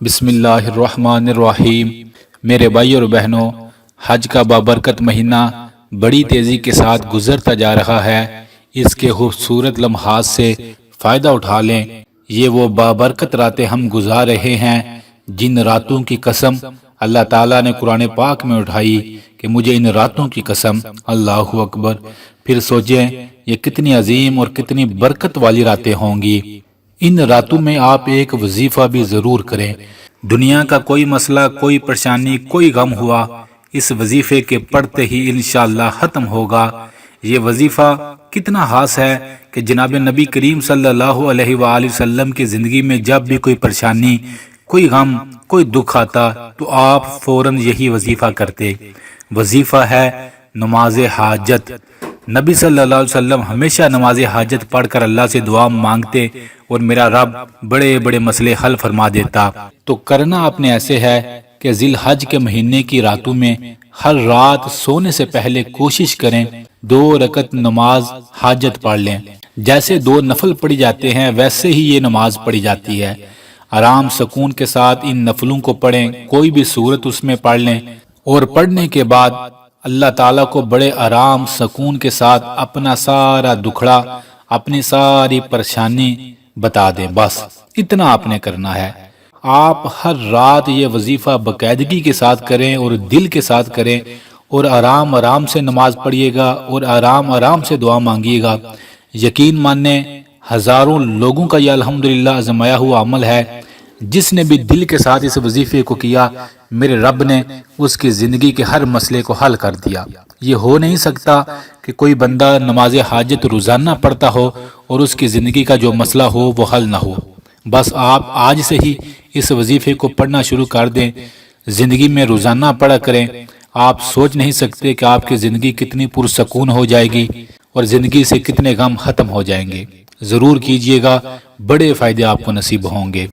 بسم اللہ الرحمن الرحیم۔ میرے بھائی اور بہنوں، حج کا بابرکت مہینہ بڑی تیزی کے ساتھ گزرتا جا رہا ہے۔ اس کے خوبصورت لمحات سے فائدہ اٹھا لیں۔ یہ وہ بابرکت راتیں ہم گزار رہے ہیں جن راتوں کی قسم اللہ تعالیٰ نے قرآن پاک میں اٹھائی کہ مجھے ان راتوں کی قسم۔ اللہ اکبر۔ پھر سوچیں یہ کتنی عظیم اور کتنی برکت والی راتیں ہوں گی۔ ان راتوں میں آپ ایک وظیفہ بھی ضرور کریں۔ دنیا کا کوئی مسئلہ، کوئی پریشانی، کوئی غم ہوا، اس وظیفے کے پڑھتے ہی انشاءاللہ ختم ہوگا۔ یہ وظیفہ کتنا خاص ہے کہ جناب نبی کریم صلی اللہ علیہ وآلہ وسلم کی زندگی میں جب بھی کوئی پریشانی، کوئی غم، کوئی دکھ آتا تو آپ فوراً یہی وظیفہ کرتے۔ وظیفہ ہے نماز حاجت۔ نبی صلی اللہ علیہ وسلم ہمیشہ نماز حاجت پڑھ کر اللہ سے دعا مانگتے اور میرا رب بڑے بڑے مسئلے حل فرما دیتا۔ تو کرنا آپ نے ایسے ہے کہ ذی الحج کے مہینے کی راتوں میں ہر رات سونے سے پہلے کوشش کریں 2 رکعت نماز حاجت پڑھ لیں۔ جیسے 2 نفل پڑھی جاتے ہیں ویسے ہی یہ نماز پڑھی جاتی ہے۔ آرام سکون کے ساتھ ان نفلوں کو پڑھیں، کوئی بھی سورت اس میں پڑھ لیں، اور پڑھنے کے بعد اللہ تعالیٰ کو بڑے آرام سکون کے ساتھ اپنا سارا دکھڑا، اپنی ساری پریشانی بتا دیں۔ بس اتنا آپ نے کرنا ہے۔ آپ ہر رات یہ وظیفہ باقاعدگی کے ساتھ کریں اور دل کے ساتھ کریں، اور آرام آرام سے نماز پڑھیے گا اور آرام آرام سے دعا مانگیے گا۔ یقین مانیں ہزاروں لوگوں کا یہ الحمدللہ آزمایا ہوا عمل ہے۔ جس نے بھی دل کے ساتھ اس وظیفے کو کیا، میرے رب نے اس کی زندگی کے ہر مسئلے کو حل کر دیا۔ یہ ہو نہیں سکتا کہ کوئی بندہ نماز حاجت روزانہ پڑھتا ہو اور اس کی زندگی کا جو مسئلہ ہو وہ حل نہ ہو۔ بس آپ آج سے ہی اس وظیفے کو پڑھنا شروع کر دیں، زندگی میں روزانہ پڑھا کریں۔ آپ سوچ نہیں سکتے کہ آپ کی زندگی کتنی پرسکون ہو جائے گی اور زندگی سے کتنے غم ختم ہو جائیں گے۔ ضرور کیجئے گا، بڑے فائدے آپ کو نصیب ہوں گے۔